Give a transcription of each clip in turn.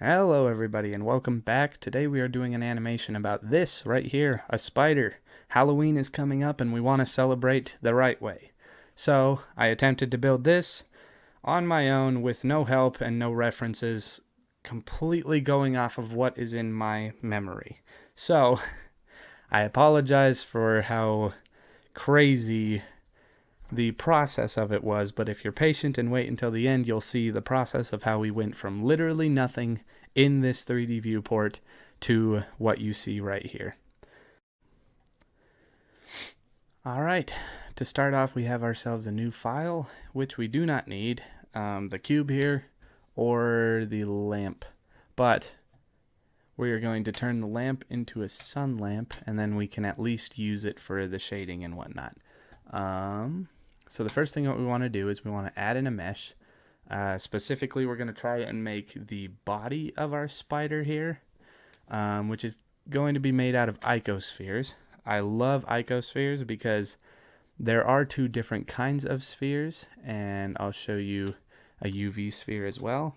Hello everybody and welcome back. Today we are doing an animation about this right here, a spider. Halloween is coming up and we want to celebrate the right way. So I attempted to build this on my own with no help and no references, completely going off of what is in my memory. So I apologize for how crazy the process of it was, but if you're patient and wait until the end, you'll see the process of how we went from literally nothing in this 3D viewport to what you see right here. All right, to start off, we have ourselves a new file, which we do not need the cube here or the lamp, but we are going to turn the lamp into a sun lamp, and then we can at least use it for the shading and whatnot. So the first thing that we want to do is we want to add in a mesh. Specifically, we're going to try and make the body of our spider here, which is going to be made out of icospheres. I love icospheres because there are two different kinds of spheres, and I'll show you a UV sphere as well.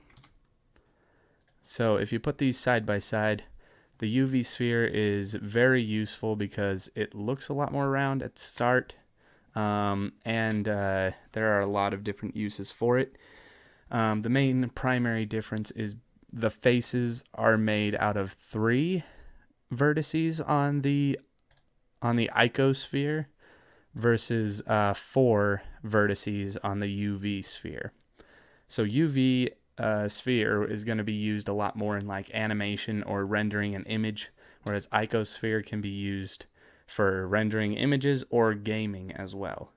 So if you put these side by side, the UV sphere is very useful because it looks a lot more round at the start, and there are a lot of different uses for it. The main primary difference is the faces are made out of 3 vertices on the icosphere versus 4 vertices on the UV sphere. So UV sphere is going to be used a lot more in like animation or rendering an image, whereas icosphere can be used for rendering images or gaming as well.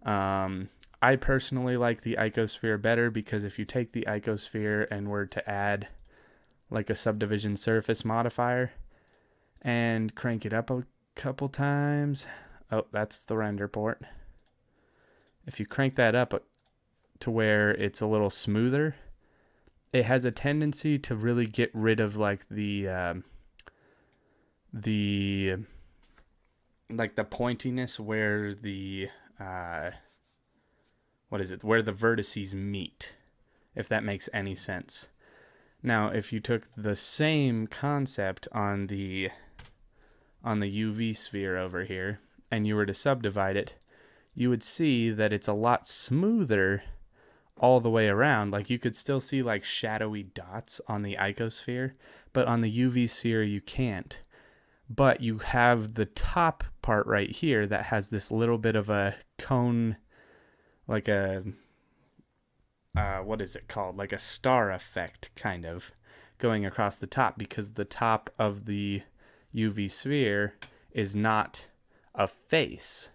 I personally like the icosphere better because if you take the icosphere and were to add like a subdivision surface modifier and crank it up a couple times, oh, that's the render port. If you crank that up to where it's a little smoother, it has a tendency to really get rid of like the pointiness where the where the vertices meet, if that makes any sense. Now, if you took the same concept on the UV sphere over here and you were to subdivide it, you would see that it's a lot smoother all the way around. Like you could still see like shadowy dots on the icosphere, but on the UV sphere you can't. But you have the top part right here that has this little bit of a cone, like a what is it called? Like a star effect kind of going across the top, because the top of the UV sphere is not a face,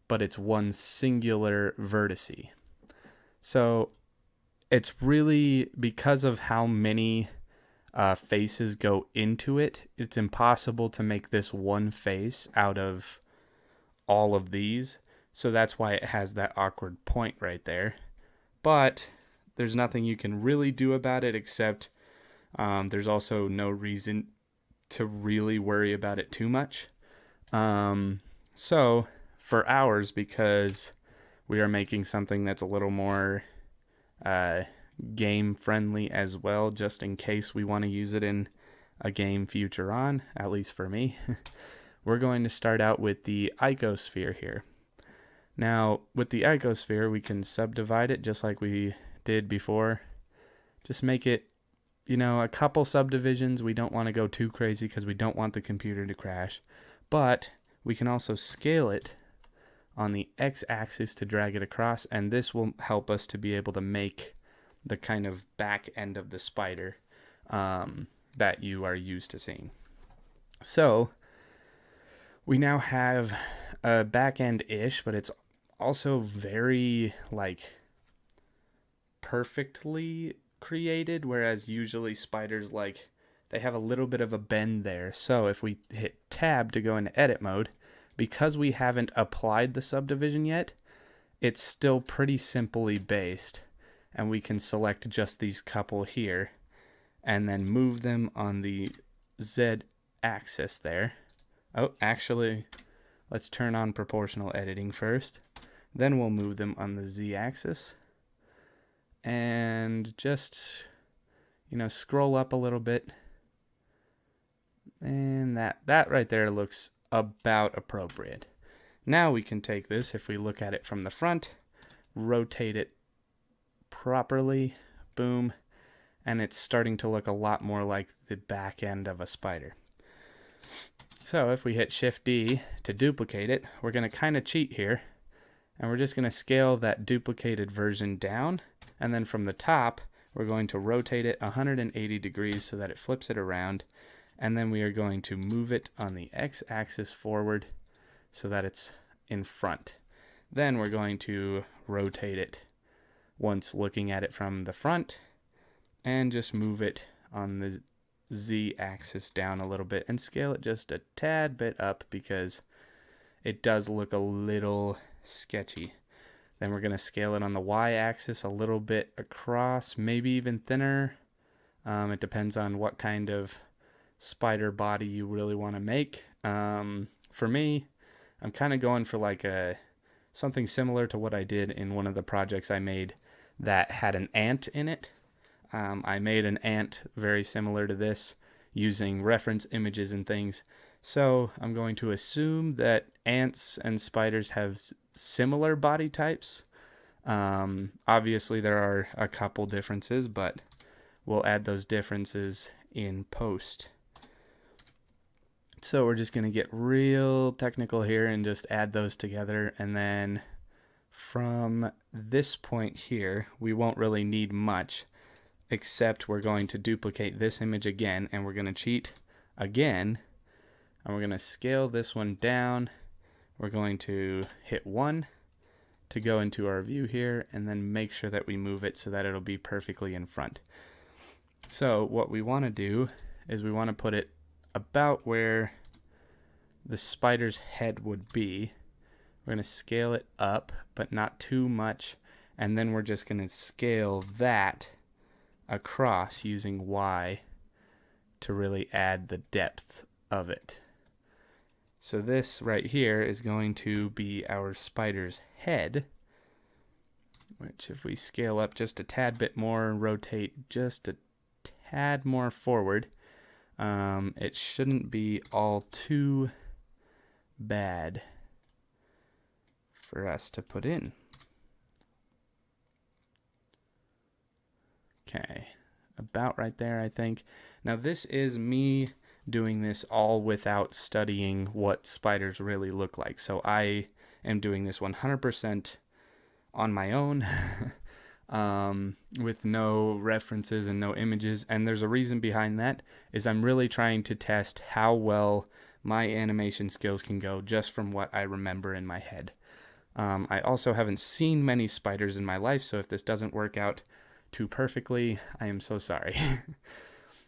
but it's one singular vertice. So it's really because of how many faces go into it, it's impossible to make this one face out of all of these. So that's why it has that awkward point right there. But there's nothing you can really do about it, except there's also no reason to really worry about it too much. So for ours, because we are making something that's a little more game friendly as well, just in case we want to use it in a game future on, at least for me, we're going to start out with the icosphere here. Now, with the icosphere, we can subdivide it just like we did before. Just make it, a couple subdivisions. We don't want to go too crazy because we don't want the computer to crash. But we can also scale it on the x-axis to drag it across, and this will help us to be able to make the kind of back end of the spider that you are used to seeing. So we now have a back end-ish, but it's also very perfectly created, whereas usually spiders they have a little bit of a bend there. So if we hit tab to go into edit mode, because we haven't applied the subdivision yet, it's still pretty simply based, and we can select just these couple here and then move them on the Z axis there. Oh, actually, let's turn on proportional editing first. Then we'll move them on the Z axis. And just, scroll up a little bit. And that right there looks about appropriate. Now we can take this, if we look at it from the front, rotate it properly, boom, and it's starting to look a lot more like the back end of a spider. So if we hit Shift D to duplicate it, we're going to kind of cheat here, and we're just going to scale that duplicated version down, and then from the top, we're going to rotate it 180 degrees so that it flips it around, and then we are going to move it on the X-axis forward so that it's in front. Then we're going to rotate it once looking at it from the front, and just move it on the Z-axis down a little bit and scale it just a tad bit up because it does look a little sketchy. Then we're going to scale it on the Y-axis a little bit across, maybe even thinner. It depends on what kind of spider body you really want to make. For me, I'm kind of going for like something similar to what I did in one of the projects I made that had an ant in it. I made an ant very similar to this using reference images and things. So I'm going to assume that ants and spiders have similar body types. Obviously there are a couple differences, but we'll add those differences in post. So we're just going to get real technical here and just add those together, and then from this point here we won't really need much, except we're going to duplicate this image again, and we're going to cheat again, and we're going to scale this one down. We're going to hit 1 to go into our view here, and then make sure that we move it so that it'll be perfectly in front. So what we want to do is we want to put it about where the spider's head would be. We're going to scale it up, but not too much, and then we're just going to scale that across using Y to really add the depth of it. So this right here is going to be our spider's head, which if we scale up just a tad bit more and rotate just a tad more forward, it shouldn't be all too bad for us to put in. Okay, about right there, I think. Now this is me doing this all without studying what spiders really look like. So I am doing this 100% on my own with no references and no images. And there's a reason behind that, is I'm really trying to test how well my animation skills can go just from what I remember in my head. I also haven't seen many spiders in my life, so if this doesn't work out too perfectly, I am so sorry.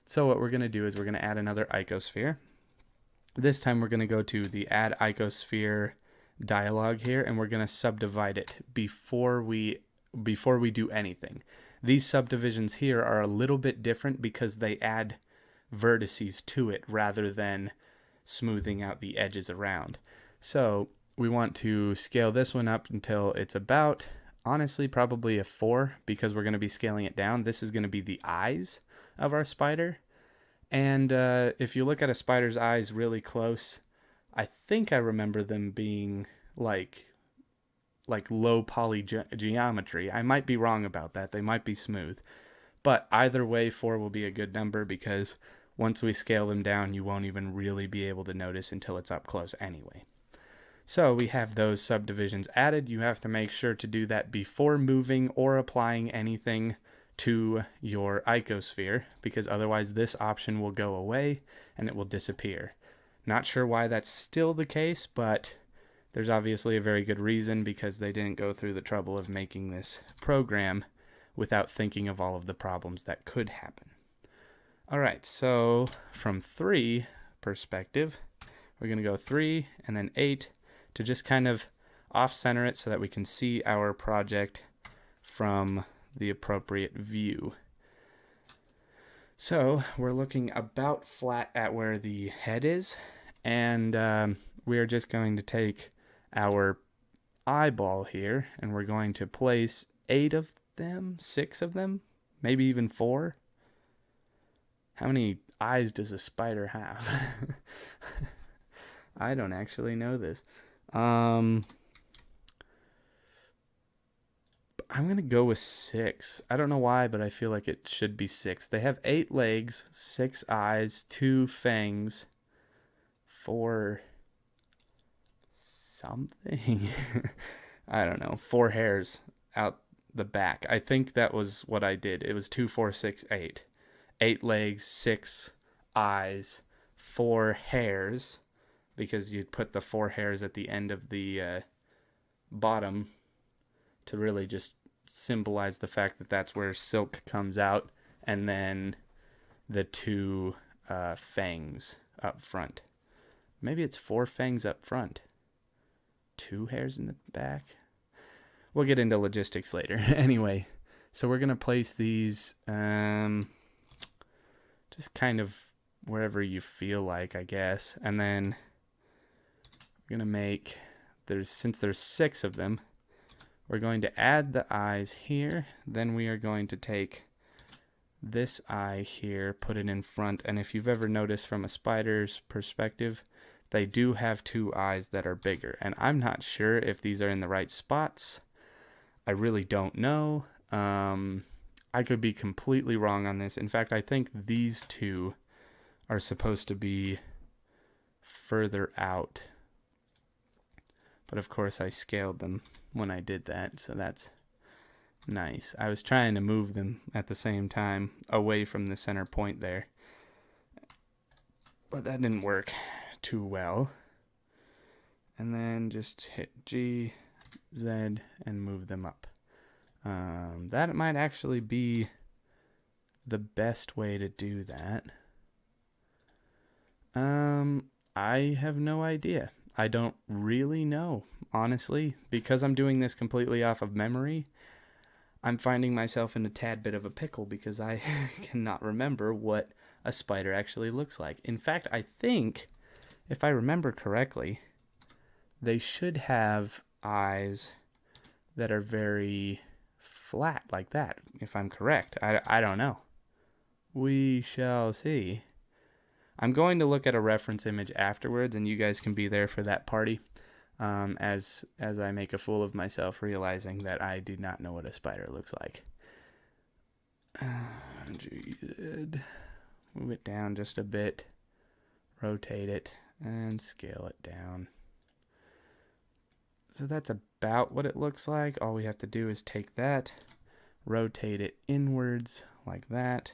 So what we're going to do is we're going to add another icosphere. This time we're going to go to the add icosphere dialog here, and we're going to subdivide it before we do anything. These subdivisions here are a little bit different because they add vertices to it rather than smoothing out the edges around. So we want to scale this one up until it's about, honestly, probably a 4, because we're going to be scaling it down. This is going to be the eyes of our spider. And if you look at a spider's eyes really close, I think I remember them being like low poly geometry. I might be wrong about that. They might be smooth. But either way, 4 will be a good number, because once we scale them down, you won't even really be able to notice until it's up close anyway. So we have those subdivisions added. You have to make sure to do that before moving or applying anything to your icosphere, because otherwise this option will go away and it will disappear. Not sure why that's still the case, but there's obviously a very good reason, because they didn't go through the trouble of making this program without thinking of all of the problems that could happen. All right, so from 3 perspective, we're going to go 3 and then 8 to just kind of off-center it so that we can see our project from the appropriate view. So we're looking about flat at where the head is, and we are just going to take our eyeball here, and we're going to place 8 of them, 6 of them, maybe even 4. How many eyes does a spider have? I don't actually know this. I'm gonna go with 6. I don't know why, but I feel like it should be 6. They have 8 legs, 6 eyes, 2 fangs, 4 something. I don't know. 4 hairs out the back. I think that was what I did. It was 2, 4, 6, 8. 8 legs, 6 eyes, 4 hairs, because you'd put the 4 hairs at the end of the bottom to really just symbolize the fact that that's where silk comes out, and then the 2 fangs up front. Maybe it's 4 fangs up front, 2 hairs in the back. We'll get into logistics later. Anyway, so we're going to place these just kind of wherever you feel like, I guess. And then we're going to make, since there's 6 of them, we're going to add the eyes here. Then we are going to take this eye here, put it in front. And if you've ever noticed from a spider's perspective, they do have 2 eyes that are bigger. And I'm not sure if these are in the right spots. I really don't know. I could be completely wrong on this. In fact, I think these 2 are supposed to be further out. But of course I scaled them when I did that, so that's nice. I was trying to move them at the same time away from the center point there, but that didn't work too well. And then just hit G, Z, and move them up. That might actually be the best way to do that. I have no idea. I don't really know, honestly. Because I'm doing this completely off of memory, I'm finding myself in a tad bit of a pickle because I cannot remember what a spider actually looks like. In fact, I think, if I remember correctly, they should have eyes that are very flat like that, if I'm correct. I don't know. We shall see. I'm going to look at a reference image afterwards, and you guys can be there for that party, as I make a fool of myself, realizing that I do not know what a spider looks like. Move it down just a bit, rotate it, and scale it down. So that's about what it looks like. All we have to do is take that, rotate it inwards like that,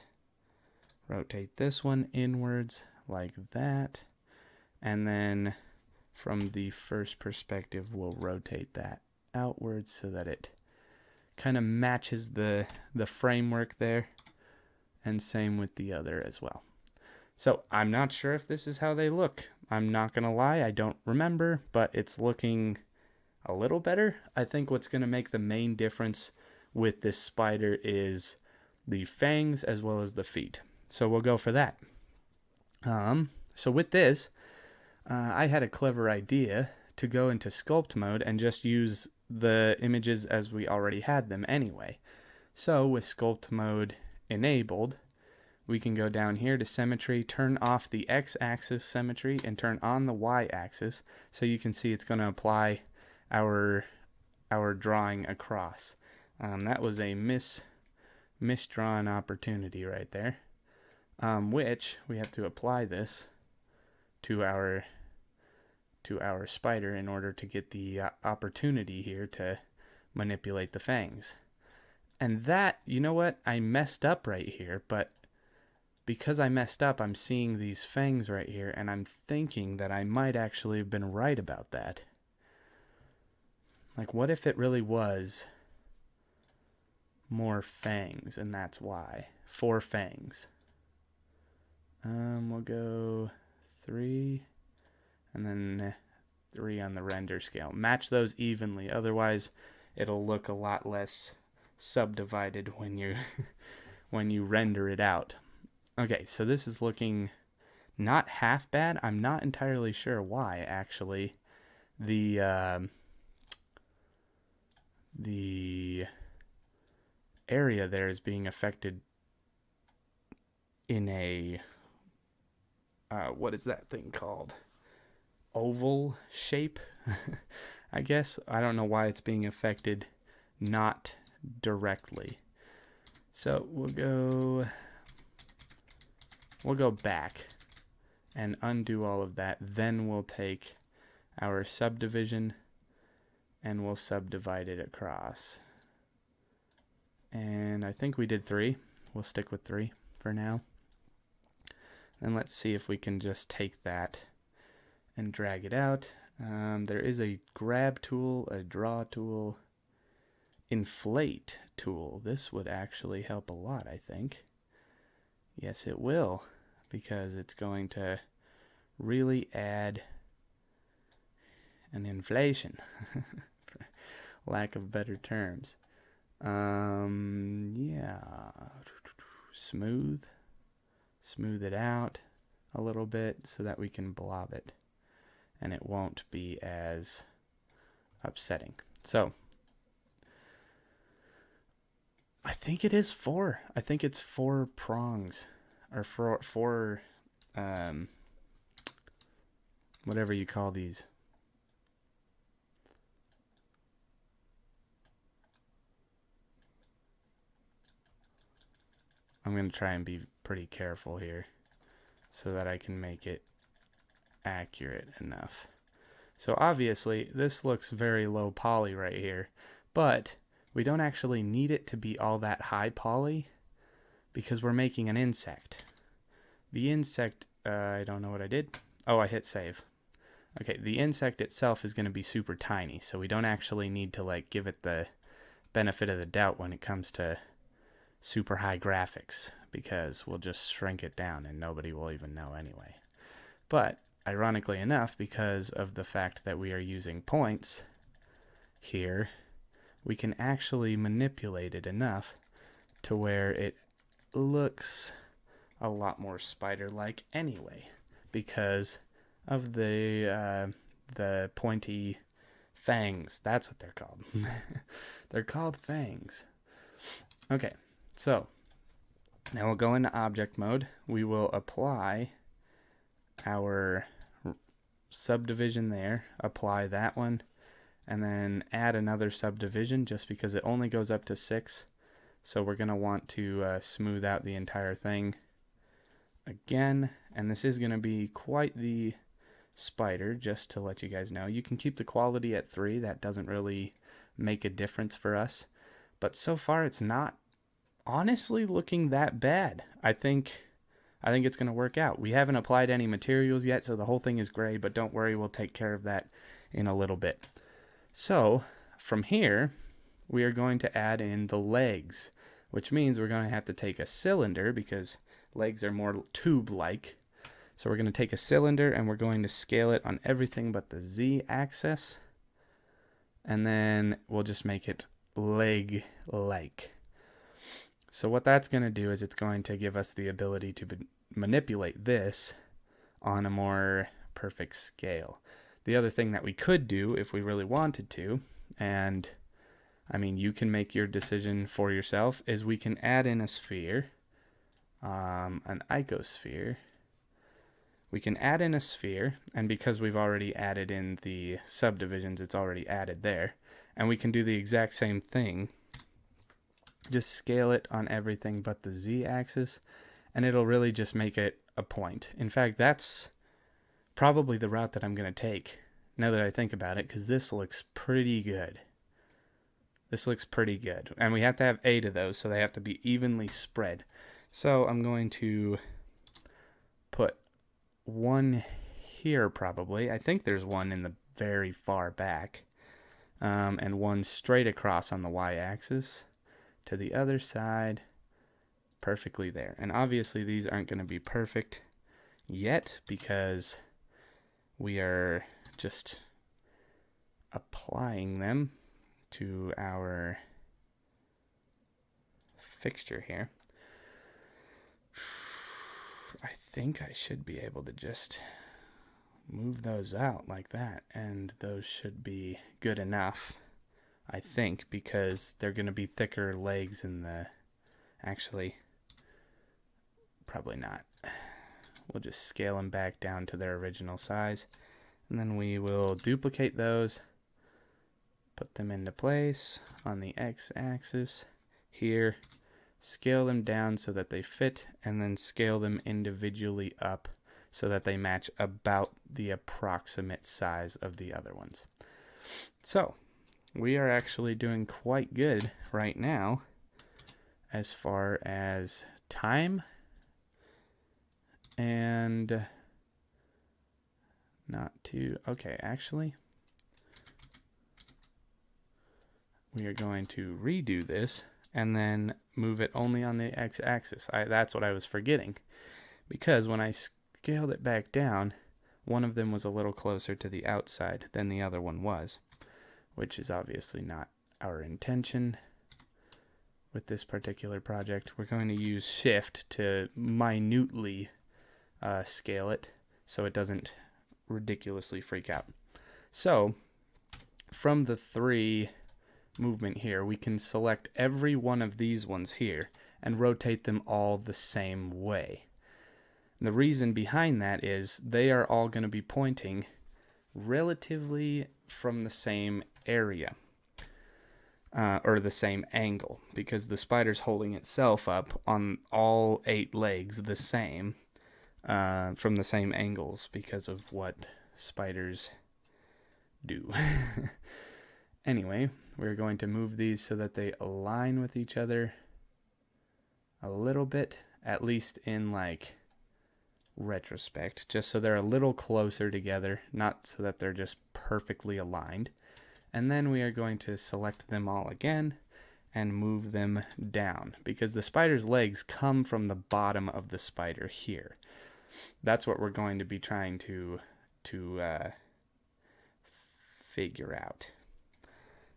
rotate this one inwards like that, and then from the first perspective we'll rotate that outwards so that it kind of matches the framework there, and same with the other as well. So I'm not sure if this is how they look. I'm not gonna lie, I don't remember, but it's looking a little better. I think what's gonna make the main difference with this spider is the fangs as well as the feet. So we'll go for that. So with this, I had a clever idea to go into sculpt mode and just use the images as we already had them anyway. So with sculpt mode enabled, we can go down here to symmetry, turn off the x-axis symmetry, and turn on the y-axis, so you can see it's going to apply our drawing across. That was a misdrawn opportunity right there, which we have to apply this to our spider in order to get the opportunity here to manipulate the fangs. And that, you know what, I messed up right here, but because I messed up, I'm seeing these fangs right here, and I'm thinking that I might actually have been right about that. Like, what if it really was more fangs, and that's why? 4 fangs. We'll go 3, and then 3 on the render scale. Match those evenly, otherwise it'll look a lot less subdivided when you when you render it out. Okay, so this is looking not half bad. I'm not entirely sure why, actually. The area there is being affected in a, what is that thing called? Oval shape, I guess. I don't know why it's being affected not directly. So we'll go back and undo all of that. Then we'll take our subdivision and we'll subdivide it across. And I think we did 3. We'll stick with 3 for now. And let's see if we can just take that and drag it out. There is a grab tool, a draw tool, inflate tool. This would actually help a lot, I think. Yes, it will, because it's going to really add an inflation, for lack of better terms. Yeah, smooth it out a little bit so that we can blob it and it won't be as upsetting. So I think it is 4. I think it's 4 prongs, or four whatever you call these. I'm going to try and be pretty careful here so that I can make it accurate enough. So obviously this looks very low poly right here, but we don't actually need it to be all that high poly because we're making an insect. The insect, I don't know what I did. Oh, I hit save. Okay, the insect itself is going to be super tiny, so we don't actually need to like give it the benefit of the doubt when it comes to super high graphics, because we'll just shrink it down and nobody will even know anyway. But ironically enough, because of the fact that we are using points here, we can actually manipulate it enough to where it looks a lot more spider-like anyway, because of the pointy fangs. That's what they're called. They're called fangs. Okay, so now we'll go into object mode. We will apply our subdivision there, apply that one, and then add another subdivision just because it only goes up to 6. So we're going to want to smooth out the entire thing again, and this is going to be quite the spider, just to let you guys know. You can keep the quality at 3. That doesn't really make a difference for us, but so far it's not honestly looking that bad. I think it's going to work out. We haven't applied any materials yet, so the whole thing is gray, but don't worry, we'll take care of that in a little bit. So from here, we are going to add in the legs, which means we're going to have to take a cylinder because legs are more tube-like. So we're going to take a cylinder and we're going to scale it on everything but the Z-axis. And then we'll just make it leg-like. So what that's going to do is it's going to give us the ability to manipulate this on a more perfect scale. The other thing that we could do if we really wanted to, and I mean you can make your decision for yourself, is we can add in a sphere, an icosphere. We can add in a sphere, and because we've already added in the subdivisions, it's already added there. And we can do the exact same thing. Just scale it on everything but the Z-axis, and it'll really just make it a point. In fact, that's probably the route that I'm going to take, now that I think about it, because this looks pretty good. This looks pretty good. And we have to have 8 of those, so they have to be evenly spread. So I'm going to put one here probably. I think there's one in the very far back. And one straight across on the Y-axis to the other side, perfectly there. And obviously these aren't going to be perfect yet because we are just applying them to our fixture here. I think I should be able to just move those out like that, and those should be good enough, I think, because they're going to be thicker legs in the, actually, probably not. We'll just scale them back down to their original size. And then we will duplicate those, put them into place on the x-axis here, scale them down so that they fit, and then scale them individually up so that they match about the approximate size of the other ones. So we are actually doing quite good right now as far as time and not too, okay, actually we are going to redo this and then move it only on the x-axis. That's what I was forgetting, because when I scaled it back down, one of them was a little closer to the outside than the other one was, which is obviously not our intention with this particular project. We're going to use Shift to minutely scale it so it doesn't ridiculously freak out. So from the 3 movement here, we can select every one of these ones here and rotate them all the same way. And the reason behind that is they are all going to be pointing relatively from the same area, or the same angle, because the spider's holding itself up on all 8 legs the same, from the same angles because of what spiders do. Anyway, we're going to move these so that they align with each other a little bit, at least in like retrospect, just so they're a little closer together, not so that they're just perfectly aligned. And then we are going to select them all again and move them down, because the spider's legs come from the bottom of the spider here. That's what we're going to be trying to figure out.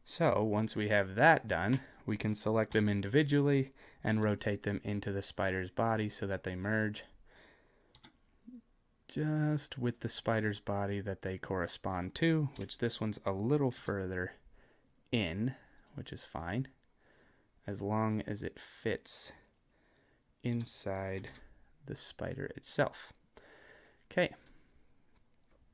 So once we have that done, we can select them individually and rotate them into the spider's body so that they merge just with the spider's body that they correspond to, which this one's a little further in, which is fine, as long as it fits inside the spider itself. Okay.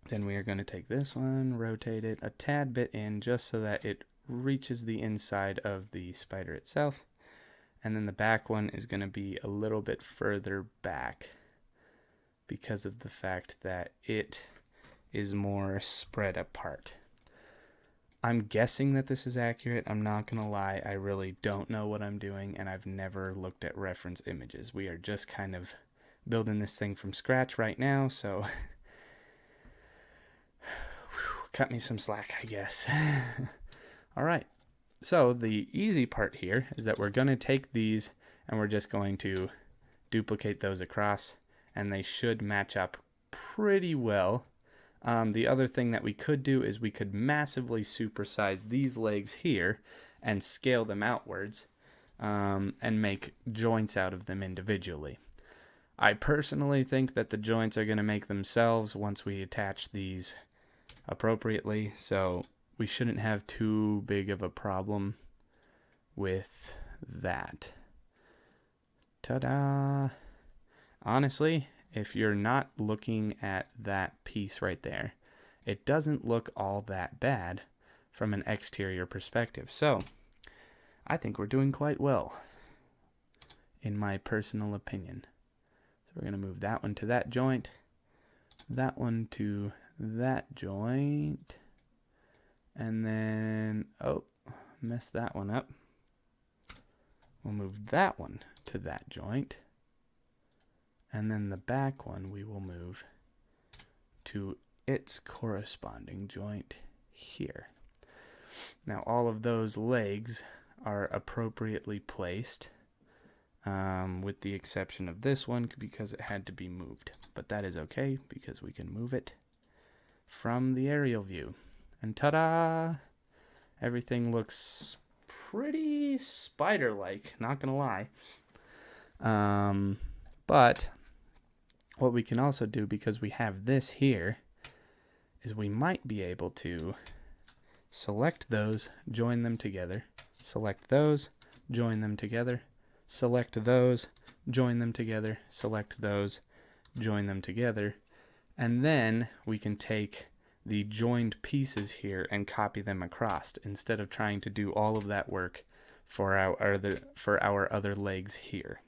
Then we are going to take this one, rotate it a tad bit in just so that it reaches the inside of the spider itself. And then the back one is going to be a little bit further back because of the fact that it is more spread apart. I'm guessing that this is accurate. I'm not going to lie. I really don't know what I'm doing, and I've never looked at reference images. We are just kind of building this thing from scratch right now, so cut me some slack, I guess. All right. So the easy part here is that we're going to take these and we're just going to duplicate those across, and they should match up pretty well. The other thing that we could do is we could massively supersize these legs here and scale them outwards, and make joints out of them individually. I personally think that the joints are going to make themselves once we attach these appropriately, so we shouldn't have too big of a problem with that. Ta-da! Honestly, if you're not looking at that piece right there, it doesn't look all that bad from an exterior perspective. So I think we're doing quite well, in my personal opinion. So we're going to move that one to that joint, that one to that joint, and then, oh, messed that one up. We'll move that one to that joint, and then the back one we will move to its corresponding joint here. Now all of those legs are appropriately placed, with the exception of this one because it had to be moved. But that is okay because we can move it from the aerial view. And ta-da! Everything looks pretty spider-like, not gonna lie. But what we can also do, because we have this here, is we might be able to select those, join them together, select those, join them together, select those, join them together, select those, join them together, and then we can take the joined pieces here and copy them across instead of trying to do all of that work for our other legs here.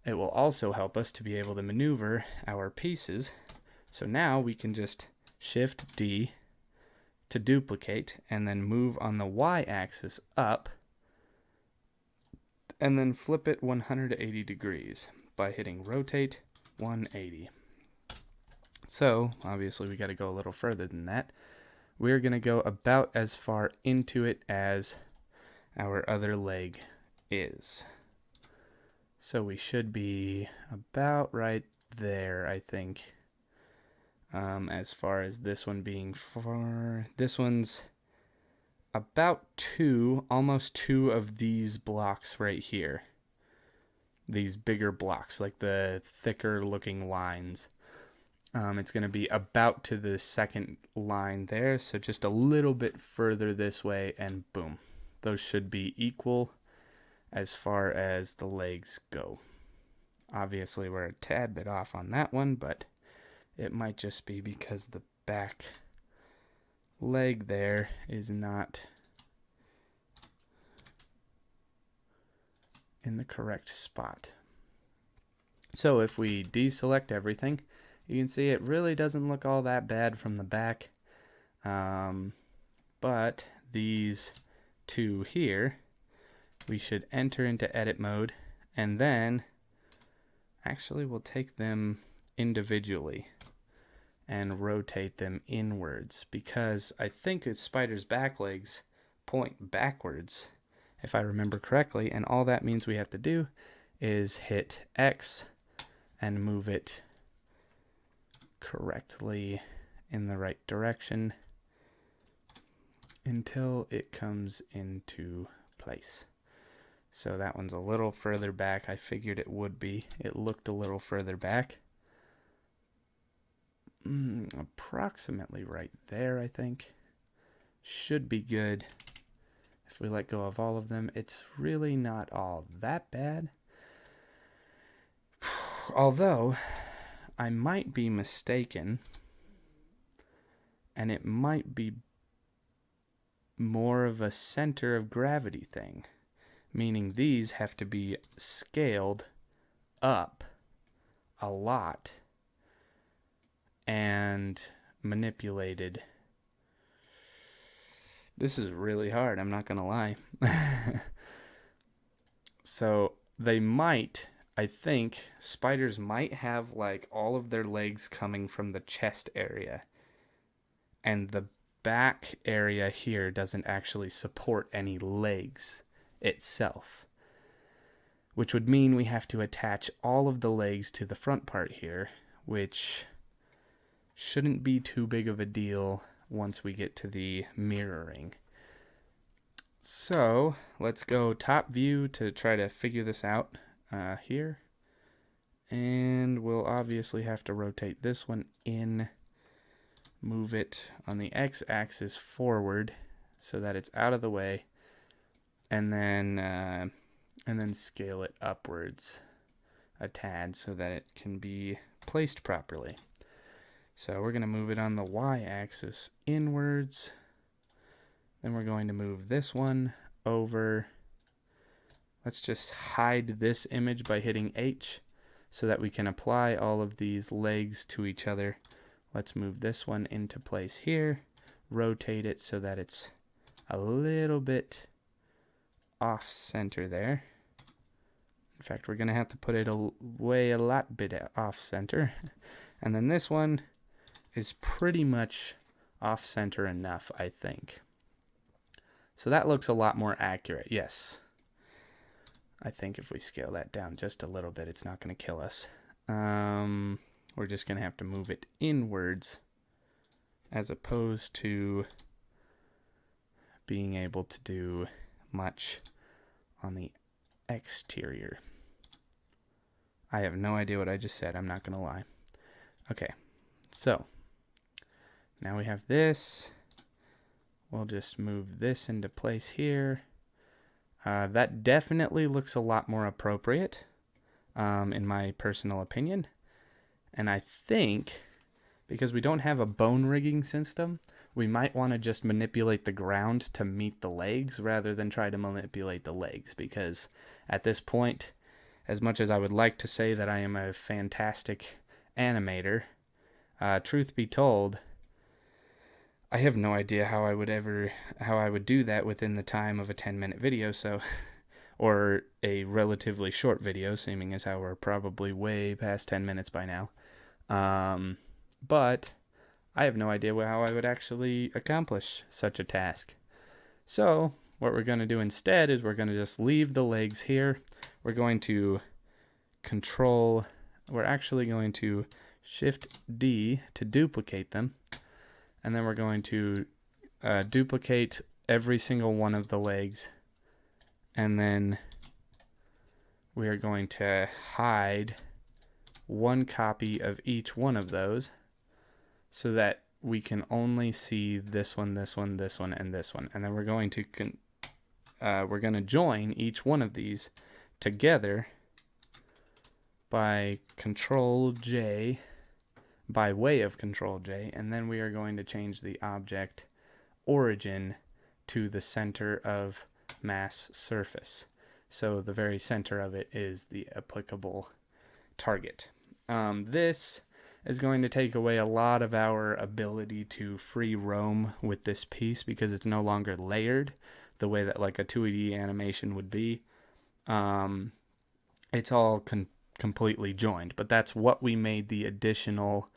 It will also help us to be able to maneuver our pieces. So now we can just Shift D to duplicate and then move on the Y-axis up and then flip it 180 degrees by hitting rotate 180. So obviously we got to go a little further than that. We're going to go about as far into it as our other leg is. So we should be about right there, I think. As far as this one being far, this one's about almost two of these blocks right here. These bigger blocks, like the thicker looking lines. It's going to be about to the second line there, so just a little bit further this way, and boom. Those should be equal as far as the legs go. Obviously, we're a tad bit off on that one, but it might just be because the back leg there is not in the correct spot. So if we deselect everything, you can see it really doesn't look all that bad from the back. But these two here, we should enter into edit mode, and then actually we'll take them individually and rotate them inwards, because I think Spider's back legs point backwards, if I remember correctly, and all that means we have to do is hit X and move it correctly in the right direction until it comes into place. So that one's a little further back. I figured it would be. It looked a little further back. Approximately right there, I think. Should be good. If we let go of all of them, it's really not all that bad. Although, I might be mistaken, and it might be more of a center of gravity thing, meaning these have to be scaled up a lot and manipulated. This is really hard, I'm not gonna lie. So they might, I think spiders might have like all of their legs coming from the chest area, and the back area here doesn't actually support any legs itself, which would mean we have to attach all of the legs to the front part here, which shouldn't be too big of a deal once we get to the mirroring. So let's go top view to try to figure this out here, and we'll obviously have to rotate this one in, move it on the x-axis forward so that it's out of the way, and then scale it upwards a tad so that it can be placed properly. So we're going to move it on the y-axis inwards. Then we're going to move this one over. Let's just hide this image by hitting H so that we can apply all of these legs to each other. Let's move this one into place here, rotate it so that it's a little bit off center there. In fact, we're going to have to put it away a lot bit off center. And then this one is pretty much off center enough, I think. So that looks a lot more accurate, yes. I think if we scale that down just a little bit, it's not going to kill us. We're just going to have to move it inwards as opposed to being able to do much on the exterior. I have no idea what I just said, I'm not going to lie. Okay, so now we have this. We'll just move this into place here. That definitely looks a lot more appropriate. in my personal opinion. And I think because we don't have a bone rigging system, we might want to just manipulate the ground to meet the legs rather than try to manipulate the legs, because at this point, as much as I would like to say that I am a fantastic animator, truth be told, I have no idea how I would do that within the time of a 10-minute video, so or a relatively short video, seeming as how we're probably way past 10 minutes by now. But I have no idea how I would actually accomplish such a task. So what we're going to do instead is we're going to just leave the legs here. We're going to we're actually going to Shift D to duplicate them. And then we're going to duplicate every single one of the legs. And then we are going to hide one copy of each one of those so that we can only see this one, this one, this one, and this one. And then we're going to join each one of these together by Control J, by way of Control J, and then we are going to change the object origin to the center of mass surface. So the very center of it is the applicable target. This is going to take away a lot of our ability to free roam with this piece because it's no longer layered the way that like a 2D animation would be. It's all completely joined, but that's what we made the additional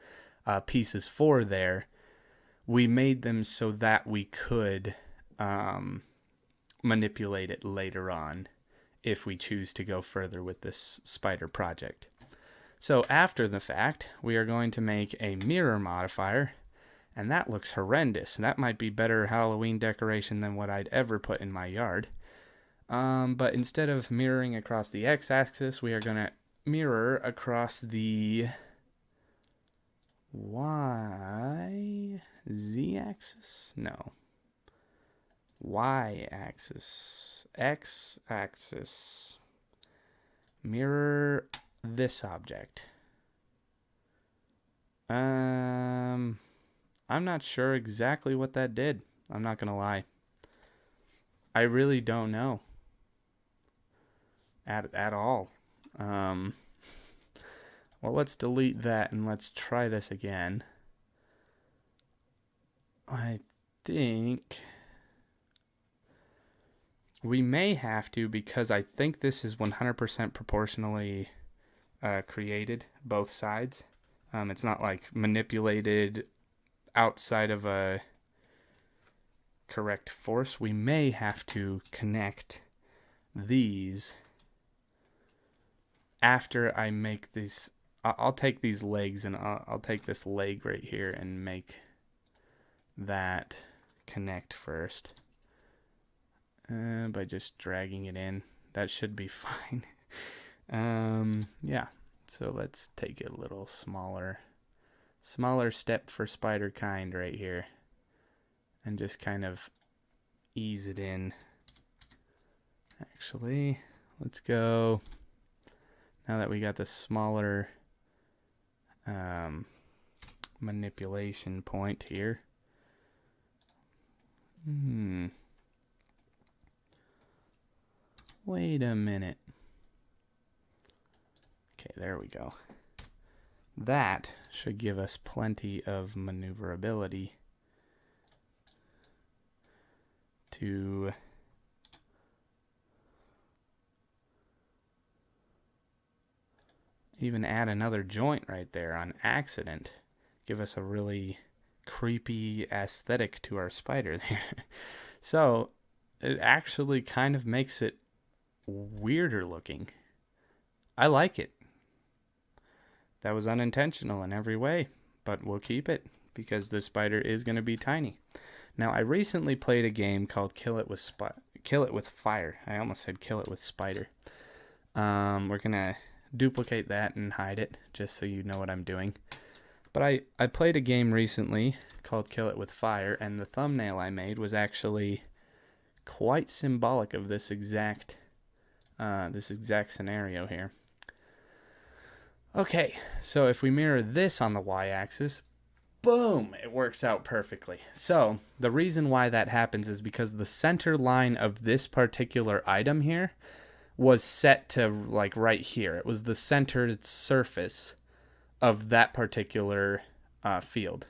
pieces for there. We made them so that we could manipulate it later on if we choose to go further with this spider project. So after the fact, we are going to make a mirror modifier, and that looks horrendous. That might be better Halloween decoration than what I'd ever put in my yard. But instead of mirroring across the x-axis, we are going to mirror across the z-axis? No. Y-axis. X-axis. Mirror this object. I'm not sure exactly what that did. I'm not gonna lie. I really don't know. At all. Well, let's delete that and let's try this again. I think we may have to, because I think this is 100% proportionally created, both sides. It's not like manipulated outside of a correct force. We may have to connect these after I make these. I'll take these legs and I'll take this leg right here and make that connect first by just dragging it in. That should be fine. Yeah, so let's take a little smaller step for spider kind right here and just kind of ease it in. Actually, let's go, now that we got the smaller manipulation point here. Wait a minute. Okay, there we go. That should give us plenty of maneuverability to even add another joint right there on accident. Give us a really creepy aesthetic to our spider there. So it actually kind of makes it weirder looking. I like it. That was unintentional in every way, but we'll keep it because the spider is going to be tiny. Now, I recently played a game called Kill It with Fire. I almost said Kill It with Spider. We're going to duplicate that and hide it just so you know what I'm doing. But I played a game recently called Kill It with Fire, and the thumbnail I made was actually quite symbolic of this exact scenario here. Okay, so if we mirror this on the y-axis, boom, it works out perfectly. So the reason why that happens is because the center line of this particular item here was set to like right here. It was the centered surface of that particular field.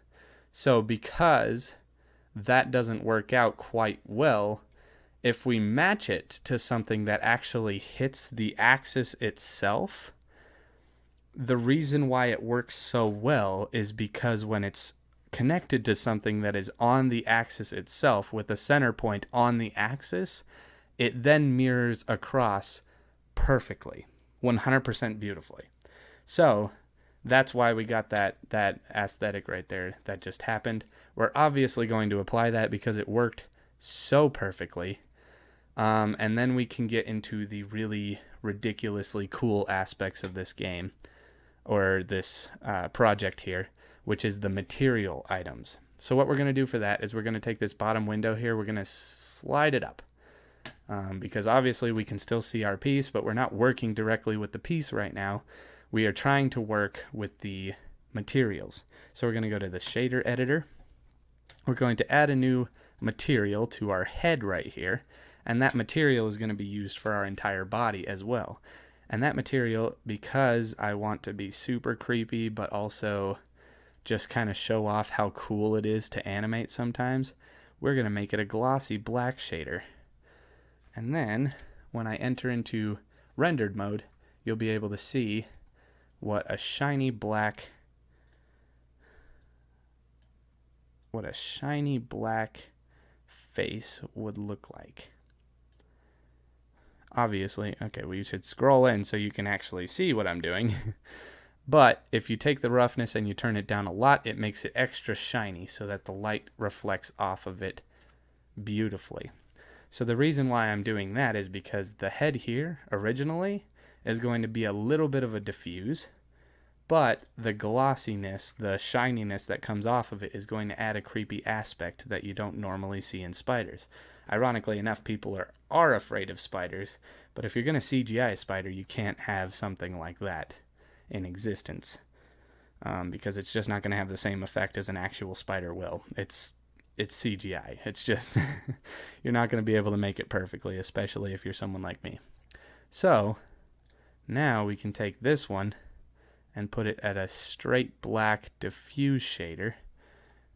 So because that doesn't work out quite well, if we match it to something that actually hits the axis itself, the reason why it works so well is because when it's connected to something that is on the axis itself with a center point on the axis, it then mirrors across perfectly, 100% beautifully. So that's why we got that aesthetic right there that just happened. We're obviously going to apply that because it worked so perfectly. And then we can get into the really ridiculously cool aspects of this game, or this project here, which is the material items. So what we're going to do for that is we're going to take this bottom window here, we're going to slide it up. Because obviously we can still see our piece, but we're not working directly with the piece right now. We are trying to work with the materials. So we're going to go to the shader editor. We're going to add a new material to our head right here, and that material is going to be used for our entire body as well. And that material, because I want to be super creepy but also just kind of show off how cool it is to animate sometimes, we're going to make it a glossy black shader. And then when I enter into rendered mode, you'll be able to see what a shiny black face would look like. Obviously, okay, we should scroll in so you can actually see what I'm doing. But if you take the roughness and you turn it down a lot, it makes it extra shiny so that the light reflects off of it beautifully. So the reason why I'm doing that is because the head here originally is going to be a little bit of a diffuse, but the glossiness, the shininess that comes off of it is going to add a creepy aspect that you don't normally see in spiders. Ironically enough, people are afraid of spiders, but if you're going to CGI a spider, you can't have something like that in existence, because it's just not going to have the same effect as an actual spider will. It's CGI. It's just, you're not going to be able to make it perfectly, especially if you're someone like me. So now we can take this one and put it at a straight black diffuse shader,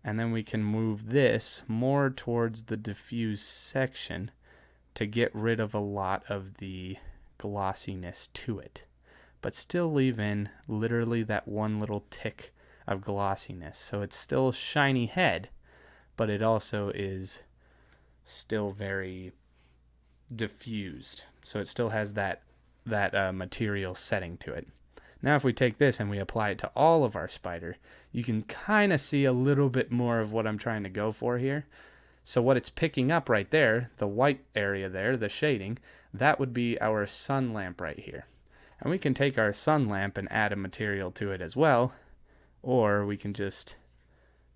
and then we can move this more towards the diffuse section to get rid of a lot of the glossiness to it, but still leave in literally that one little tick of glossiness. So it's still a shiny head, but it also is still very diffused. So it still has that material setting to it. Now if we take this and we apply it to all of our spider, you can kind of see a little bit more of what I'm trying to go for here. So what it's picking up right there, the white area there, the shading, that would be our sun lamp right here. And we can take our sun lamp and add a material to it as well, or we can just,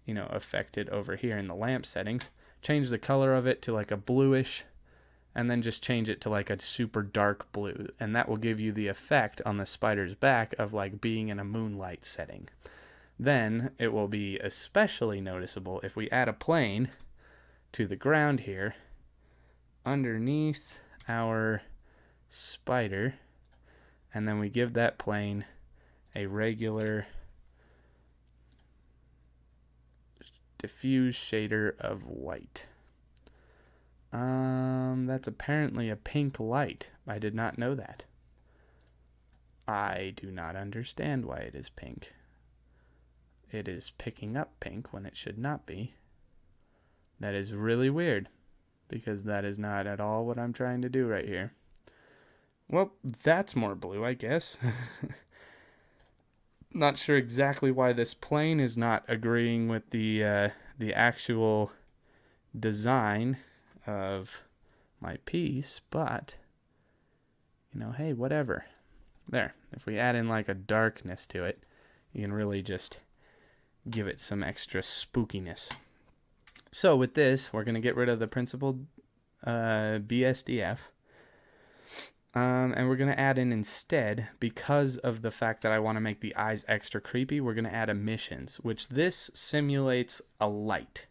affect it over here in the lamp settings, change the color of it to like a bluish, and then just change it to like a super dark blue, and that will give you the effect on the spider's back of like being in a moonlight setting. Then it will be especially noticeable if we add a plane to the ground here underneath our spider, and then we give that plane a regular diffuse shader of white. That's apparently a pink light. I did not know that. I do not understand why it is pink. It is picking up pink when it should not be. That is really weird, because that is not at all what I'm trying to do right here. Well, that's more blue, I guess. Not sure exactly why this plane is not agreeing with the actual design of my piece, but hey, whatever. There, if we add in like a darkness to it, you can really just give it some extra spookiness. So with this, we're going to get rid of the principled BSDF. And we're going to add in instead, because of the fact that I want to make the eyes extra creepy, we're going to add emissions, which this simulates a light,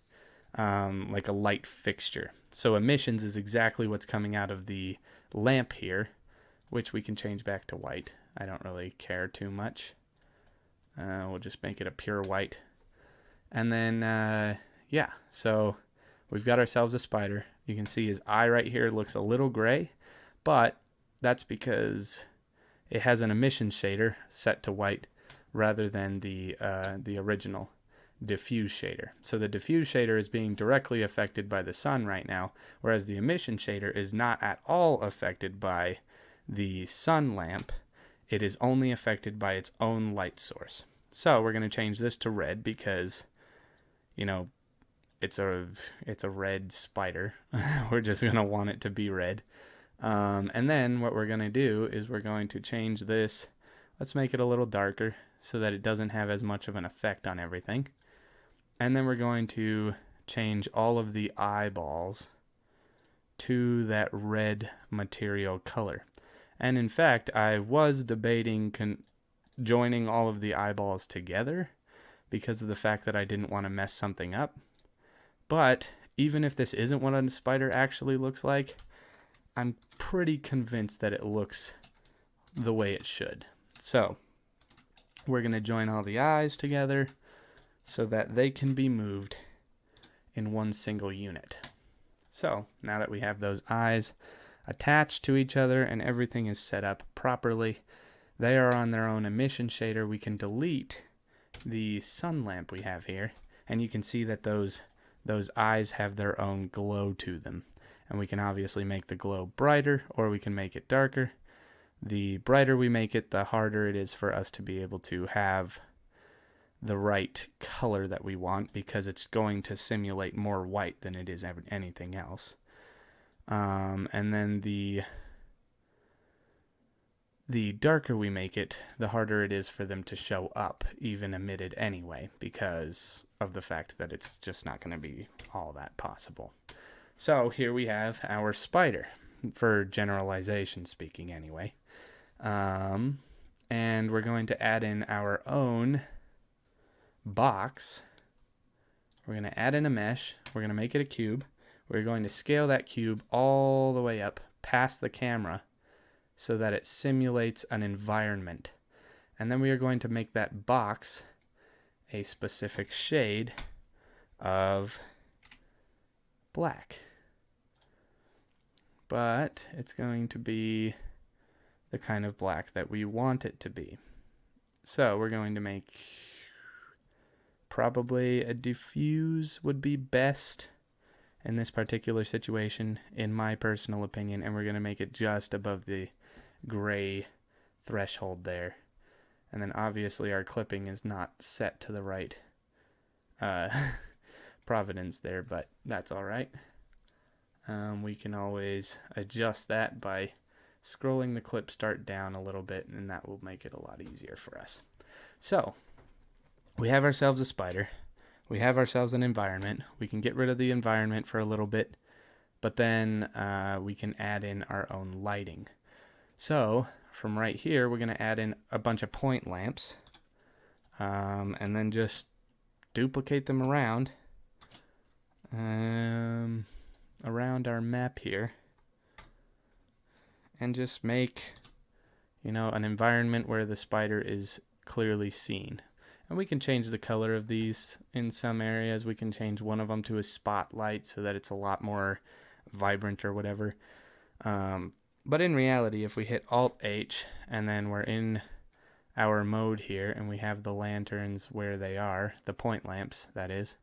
like a light fixture. So emissions is exactly what's coming out of the lamp here, which we can change back to white. I don't really care too much. We'll just make it a pure white. And then, yeah, so we've got ourselves a spider. You can see his eye right here looks a little gray, but that's because it has an emission shader set to white rather than the original diffuse shader. So the diffuse shader is being directly affected by the sun right now, whereas the emission shader is not at all affected by the sun lamp. It is only affected by its own light source. So we're going to change this to red because, you know, it's a red spider. We're just going to want it to be red. And then what we're going to do is we're going to change this. Let's make it a little darker so that it doesn't have as much of an effect on everything. And then we're going to change all of the eyeballs to that red material color. And in fact, I was debating joining all of the eyeballs together because of the fact that I didn't want to mess something up. But even if this isn't what a spider actually looks like, I'm pretty convinced that it looks the way it should. So we're going to join all the eyes together so that they can be moved in one single unit. So now that we have those eyes attached to each other and everything is set up properly, they are on their own emission shader. We can delete the sun lamp we have here, and you can see that those eyes have their own glow to them. And we can obviously make the glow brighter, or we can make it darker. The brighter we make it, the harder it is for us to be able to have the right color that we want, because it's going to simulate more white than it is anything else. And then the darker we make it, the harder it is for them to show up, even emitted anyway, because of the fact that it's just not going to be all that possible. So here we have our spider, for generalization speaking anyway. And we're going to add in our own box. We're going to add in a mesh. We're going to make it a cube. We're going to scale that cube all the way up past the camera so that it simulates an environment. And then we are going to make that box a specific shade of black. But it's going to be the kind of black that we want it to be. So we're going to make probably a diffuse would be best in this particular situation, in my personal opinion, and we're going to make it just above the gray threshold there. And then obviously our clipping is not set to the right providence there, but that's all right. We can always adjust that by scrolling the clip start down a little bit, and that will make it a lot easier for us. So we have ourselves a spider. We have ourselves an environment. We can get rid of the environment for a little bit, but then we can add in our own lighting. So from right here, we're going to add in a bunch of point lamps, and then just duplicate them around our map here, and just make, an environment where the spider is clearly seen. And we can change the color of these in some areas. We can change one of them to a spotlight so that it's a lot more vibrant or whatever. But in reality, if we hit Alt-H and then we're in our mode here and we have the lanterns where they are, the point lamps, that is,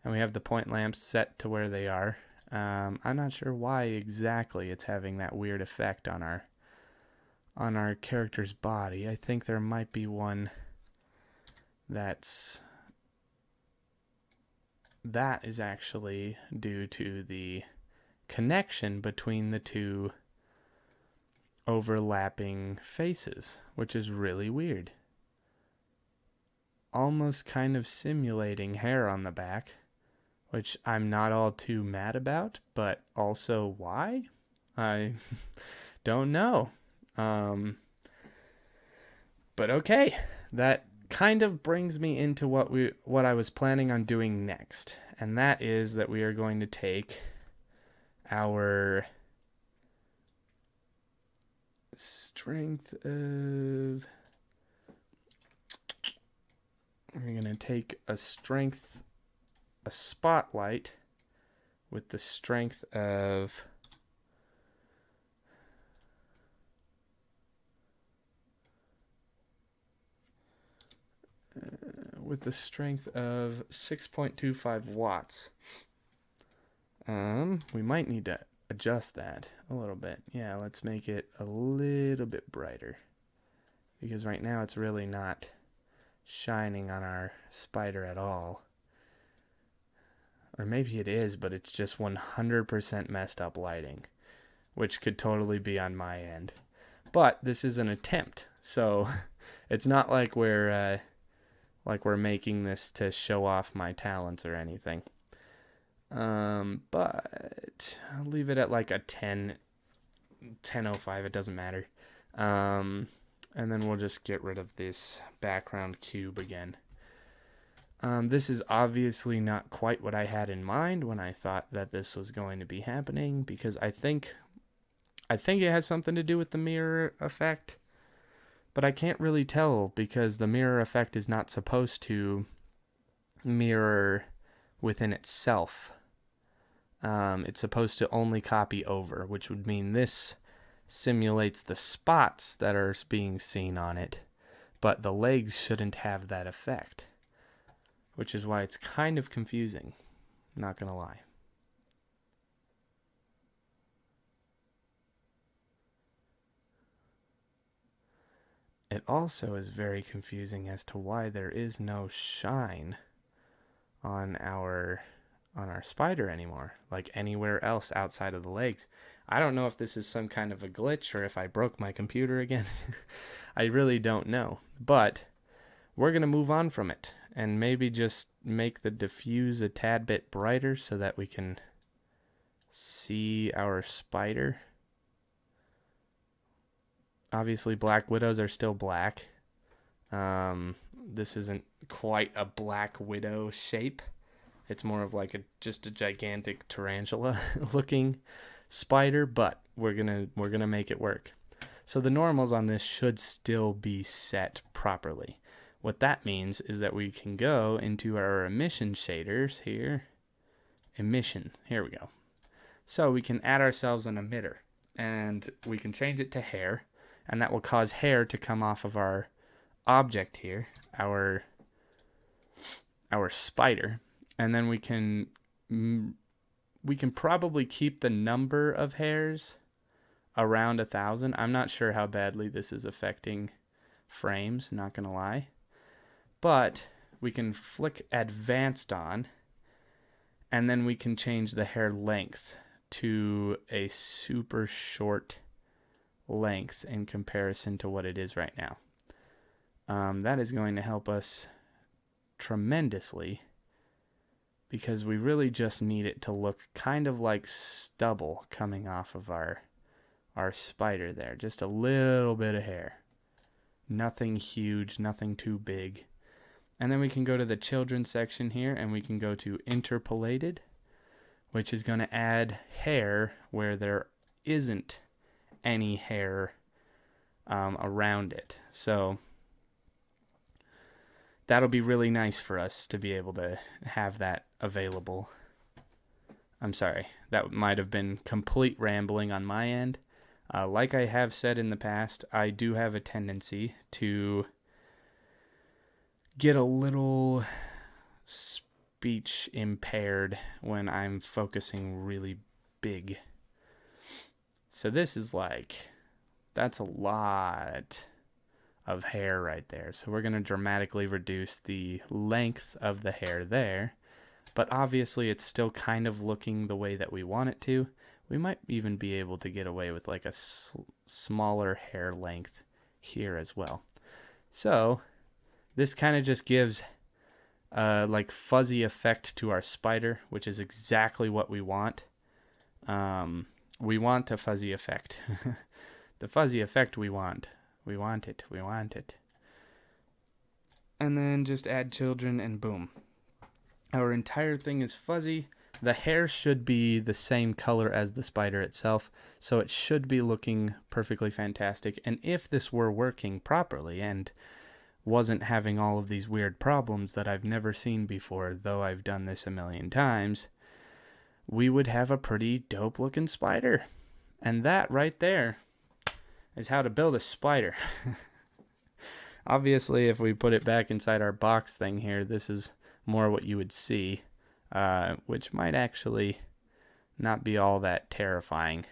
and we have the point lamps set to where they are, I'm not sure why exactly it's having that weird effect on our character's body. I think there might be one that is actually due to the connection between the two overlapping faces, which is really weird. Almost kind of simulating hair on the back, which I'm not all too mad about, but also why? I Don't know. But okay, that kind of brings me into what I was planning on doing next, and that is that we are going to take our strength of... We're going to take a spotlight with the strength of... with the strength of 6.25 watts. We might need to adjust that a little bit. Yeah, let's make it a little bit brighter, because right now it's really not shining on our spider at all. Or maybe it is, but it's just 100% messed up lighting, which could totally be on my end. But this is an attempt, so it's not like we're making this to show off my talents or anything. But I'll leave it at like a 1005. It doesn't matter. And then we'll just get rid of this background cube again. This is obviously not quite what I had in mind when I thought that this was going to be happening, because I think it has something to do with the mirror effect, but I can't really tell because the mirror effect is not supposed to mirror within itself. It's supposed to only copy over, which would mean this simulates the spots that are being seen on it, but the legs shouldn't have that effect, which is why it's kind of confusing, not gonna lie. It also is very confusing as to why there is no shine on our spider anymore, like anywhere else outside of the legs. I don't know if this is some kind of a glitch or if I broke my computer again. I really don't know, but we're going to move on from it and maybe just make the diffuse a tad bit brighter so that we can see our spider. Obviously, Black Widows are still black. This isn't quite a Black Widow shape. It's more of like just a gigantic tarantula looking spider, but we're gonna make it work. So the normals on this should still be set properly. What that means is that we can go into our emission shaders here. Emission, here we go. So we can add ourselves an emitter, and we can change it to hair, and that will cause hair to come off of our object here, our spider. And then we can probably keep the number of hairs around 1,000. I'm not sure how badly this is affecting frames, not gonna lie. But we can flick advanced on, and then we can change the hair length to a super short length in comparison to what it is right now. That is going to help us tremendously, because we really just need it to look kind of like stubble coming off of our spider there. Just a little bit of hair. Nothing huge, nothing too big. And then we can go to the children's section here, and we can go to interpolated, which is going to add hair where there isn't any hair around it. So that'll be really nice for us to be able to have that available. I'm sorry, that might have been complete rambling on my end. Like I have said in the past, I do have a tendency to get a little speech impaired when I'm focusing really big. So this is that's a lot of hair right there. So we're going to dramatically reduce the length of the hair there, but obviously it's still kind of looking the way that we want it to. We might even be able to get away with like a smaller hair length here as well. So this kind of just gives like fuzzy effect to our spider, which is exactly what we want. We want a fuzzy effect. the fuzzy effect we want. We want it. And then just add children and boom. Our entire thing is fuzzy. The hair should be the same color as the spider itself, so it should be looking perfectly fantastic. And if this were working properly and wasn't having all of these weird problems that I've never seen before, though I've done this a million times, we would have a pretty dope looking spider. And that right there is how to build a spider. Obviously, if we put it back inside our box thing here, this is more what you would see, which might actually not be all that terrifying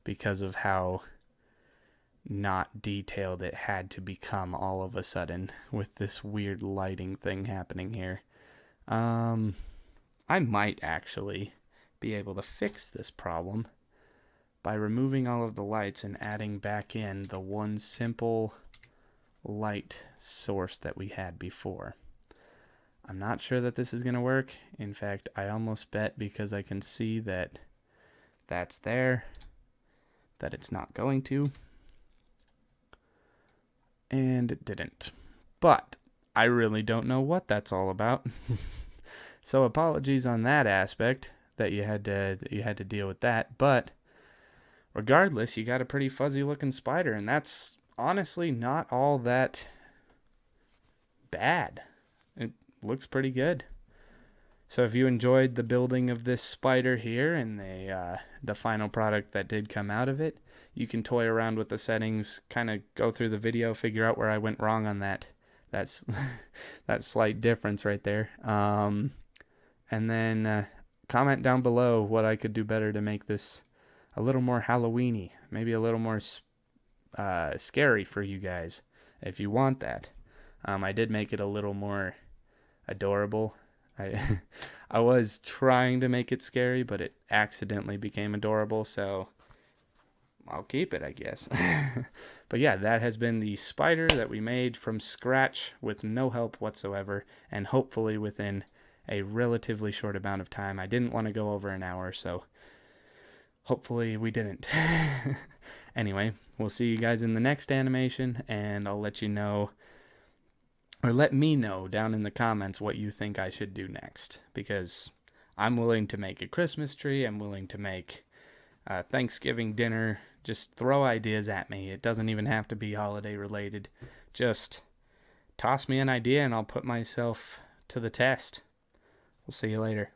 because of how not detailed it had to become all of a sudden with this weird lighting thing happening here. I might actually be able to fix this problem by removing all of the lights and adding back in the one simple light source that we had before. I'm not sure that this is going to work. In fact, I almost bet, because I can see that that's there, that it's not going to. And it didn't. But I really don't know what that's all about. So apologies on that aspect that you had to deal with that. But regardless, you got a pretty fuzzy looking spider, and that's honestly not all that bad. It looks pretty good. So if you enjoyed the building of this spider here and the final product that did come out of it, you can toy around with the settings, kind of go through the video, figure out where I went wrong on that's that slight difference right there. And then comment down below what I could do better to make this a little more Halloween-y, maybe a little more scary for you guys if you want that. I did make it a little more adorable. I was trying to make it scary, but it accidentally became adorable, so I'll keep it, I guess. But yeah, that has been the spider that we made from scratch with no help whatsoever, and hopefully within a relatively short amount of time. I didn't want to go over an hour, so hopefully we didn't. Anyway, we'll see you guys in the next animation, and I'll let you know, or let me know down in the comments what you think I should do next, because I'm willing to make a Christmas tree, I'm willing to make Thanksgiving dinner. Just throw ideas at me. It doesn't even have to be holiday related. Just toss me an idea and I'll put myself to the test. We'll see you later.